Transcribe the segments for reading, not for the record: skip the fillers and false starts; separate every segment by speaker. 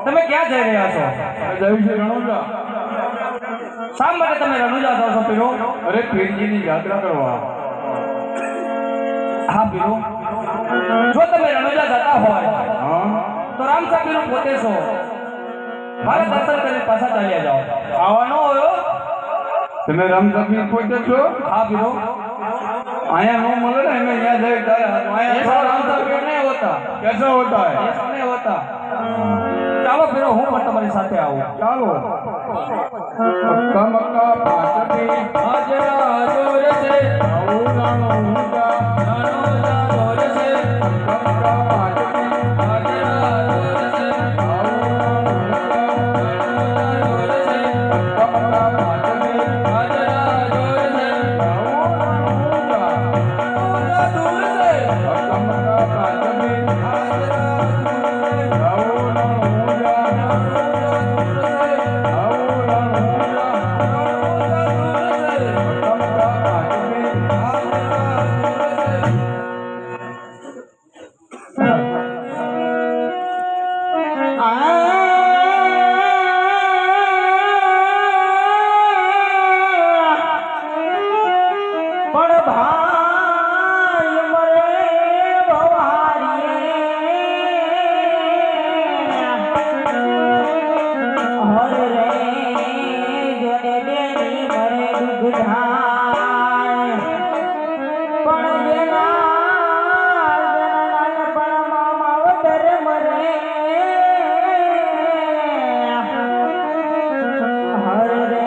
Speaker 1: તમે ક્યાં જઈ રહ્યા છો?
Speaker 2: રણુજા.
Speaker 1: શા માટે તમે રણુજા જાઓ છો પીરો?
Speaker 2: અરે પીરજીની યાત્રા કરવા.
Speaker 1: હા પીરો, જો તમે રણુજા જતા હોય તો રામસા પીરો પોતે છો, મારે દર્શન કરીને પાછા ચાલ્યા જાઓ. આવવાનો હોય
Speaker 2: તમે રામસા પોતે છો?
Speaker 1: હા પીરો,
Speaker 2: आया नो मल ना मैं यहाँ से
Speaker 1: ऐसा रामसा पीर नहीं होता.
Speaker 2: कैसा होता है?
Speaker 1: ऐसा नहीं होता. ચાલો પીરો, હું પણ તમારી સાથે આવું.
Speaker 2: ચાલો. મક્કા મક્કા પાછળથી
Speaker 1: હાજરા જોર છે,
Speaker 2: આવું નાનો ઊંચા
Speaker 1: નાનો જોર છે,
Speaker 2: મક્કા મક્કા પાછળથી
Speaker 1: હાજરા જોર છે,
Speaker 2: આવું નાનો ઊંચા
Speaker 1: જોર છે,
Speaker 2: મક્કા મક્કા પાછળથી
Speaker 1: હાજરા જોર છે,
Speaker 2: આવું નાનો ઊંચા
Speaker 1: દૂર છે,
Speaker 2: મક્કા મક્કા પાછળથી આવું નાનો ઊંચા આવું નાનો ઊંચા મક્કા મક્કા પાછળથી
Speaker 1: પણ ભાઈ મરે ભવારી હર રે જોને બેની મરે દુધાય પણ જેના પણ માવતર મરે હર રે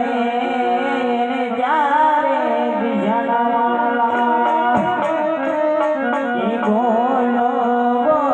Speaker 1: એને જારે બીજાના વાલા એ બોલો બોલો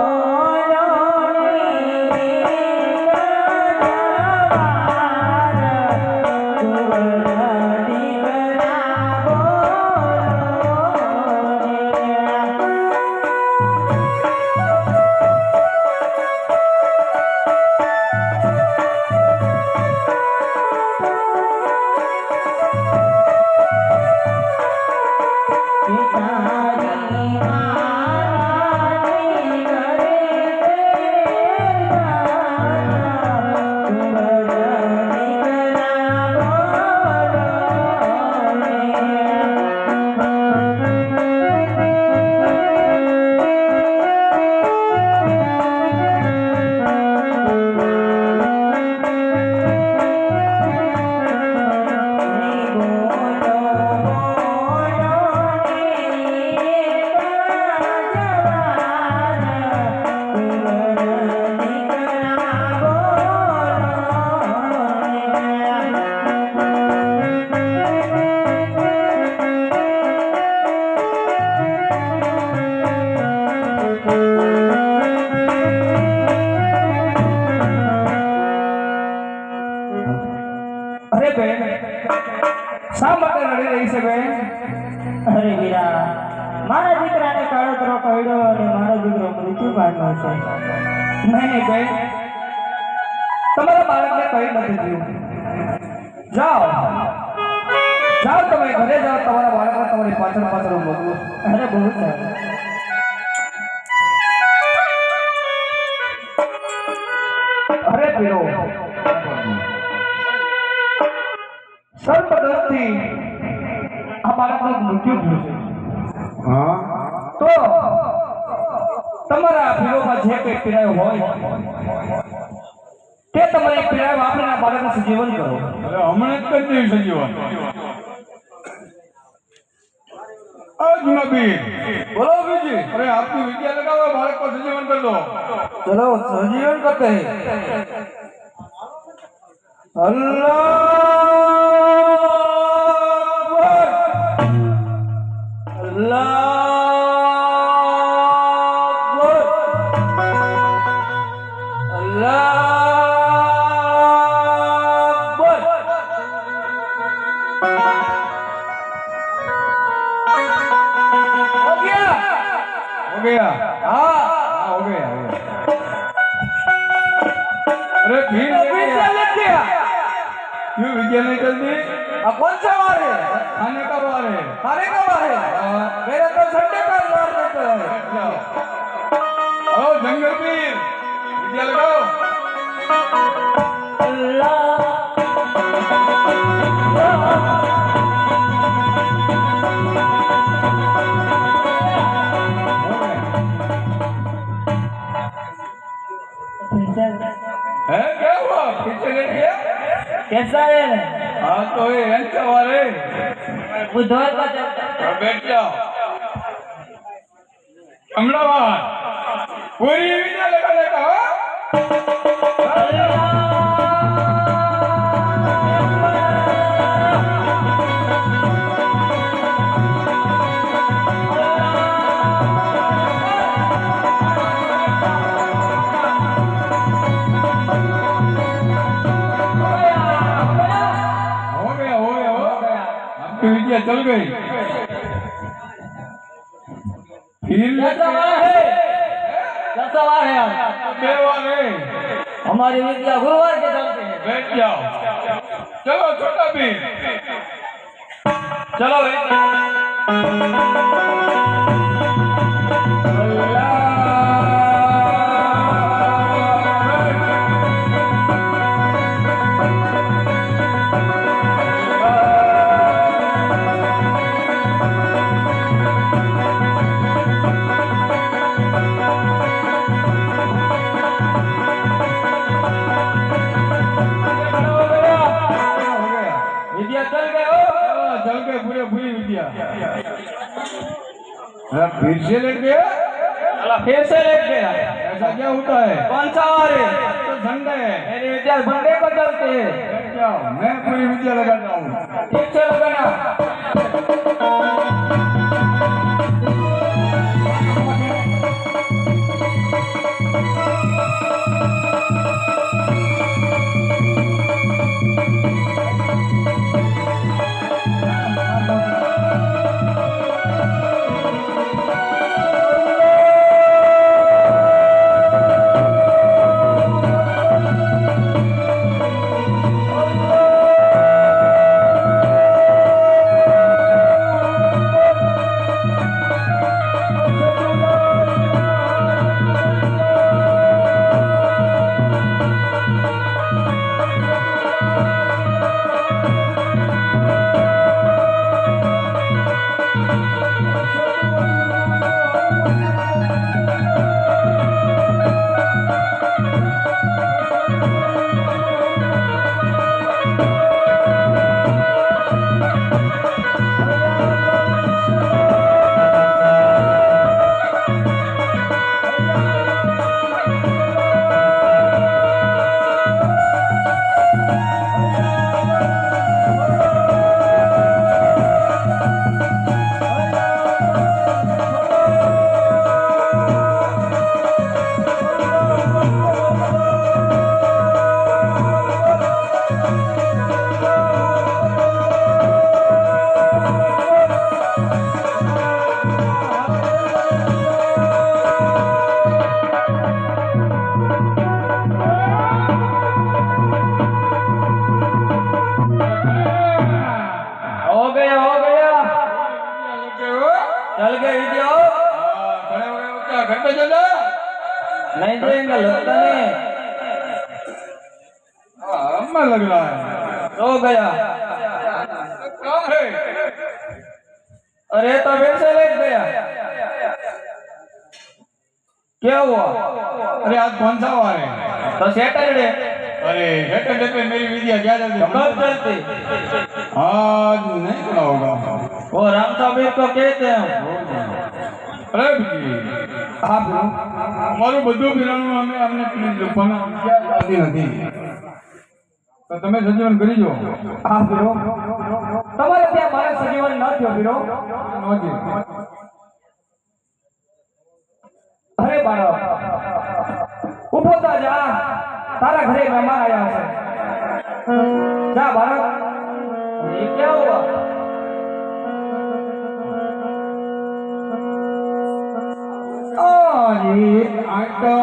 Speaker 1: અરે બેન, શા માટે લડી રહી છે બેન?
Speaker 3: અરે વીરા, મારા દીકરાને કાળોતરો પડ્યો અને મારો દીકરો મૃત્યુ પામ્યો છે.
Speaker 1: નહીં બેન, તમારા બાળકને કઈ નથી થયું. જાઓ જાઓ, તમે ઘરે જાઓ. તમારા બાળકને તમારી પાછળ પાછળ હું મોકલું છું.
Speaker 3: અરે બહુ સારું.
Speaker 1: અરે પીરો, સર્પદંશથી આ બાળકનું મૃત્યુ થયું છે.
Speaker 2: હા
Speaker 1: તો તમારા પીરોમાં જે કંઈ પીડાયો હોય તે તમારે પીડાયો આપણે આ બાળકને સજીવન કરો.
Speaker 2: અરે હમણાં જ કરી દઈશ સજીવન. અજનબી
Speaker 1: બોલો બીજી.
Speaker 2: અરે આપની વિદ્યા લગાવો, બાળક પર સજીવન કરી દો.
Speaker 1: ચલો સજીવન કરતે હૈ.
Speaker 2: हो गया
Speaker 1: हाँ
Speaker 2: हो गया हो गया. अरे फिर क्यों विद्या नहीं चलती?
Speaker 1: अब कौन सा वार है?
Speaker 2: खाने का बार है.
Speaker 1: खाने का वार है? मेरा तो संडे का वार रहता है.
Speaker 2: ओ जंगल पीर विद्या लगाओ. है क्या हुआ? पीछे लेट गया?
Speaker 3: कैसा है?
Speaker 2: हाँ तो ये ऐसा वाले.
Speaker 3: बुधवार का चलता है।
Speaker 2: अब बैठ जाओ. अमराबाद पूरी विद्या लगाने का. विद्या चल गई. फिर
Speaker 3: कैसा वार है? कैसा वार है आज?
Speaker 2: बेवार है.
Speaker 3: हमारी विद्या गुरुवार के चलते हैं।
Speaker 2: बैठ जाओ. चलो छोटा पीर.
Speaker 1: चलो भाई.
Speaker 2: चल गए पूरे पूरी विद्या. फिर से लेट गया.
Speaker 1: फिर से लेट गया.
Speaker 2: ऐसा क्या होता है?
Speaker 1: कौन सा वार है?
Speaker 2: तो संडे है.
Speaker 1: मेरी विद्या संडे को चलती है.
Speaker 2: बैठ जाओ, मैं पूरी विद्या लगाता हूँ.
Speaker 1: ठीक से लगाना.
Speaker 2: में लग रहा है
Speaker 1: सो गया।
Speaker 2: क्या है
Speaker 1: अरे तो वैसे लेट गया। क्या हुआ?
Speaker 2: अरे आज कौन सा वार है
Speaker 1: तो सैटरडे।
Speaker 2: अरे सैटरडे पे मेरी विद्या क्या चलती
Speaker 1: कब चलती?
Speaker 2: आज नहीं खुला होगा
Speaker 1: वो राम साहब को कहते हैं।
Speaker 2: अरे जी
Speaker 1: हाँ ब्रो।
Speaker 2: અમારું બધું પીરાણું અમે અમને પ્લીઝ પણ આતી નથી તો તમે સજીવન કરી જો
Speaker 1: हाँ ब्रो। તમારે ત્યાં મારા સજીવન ન થયો બ્રો।
Speaker 2: નોંધી
Speaker 1: અરે બાળક ઉભો થા જા, તારા ઘરે મહેમાન આયા છે। જા બાળક। ये क्या हुआ?
Speaker 2: અરે આ તો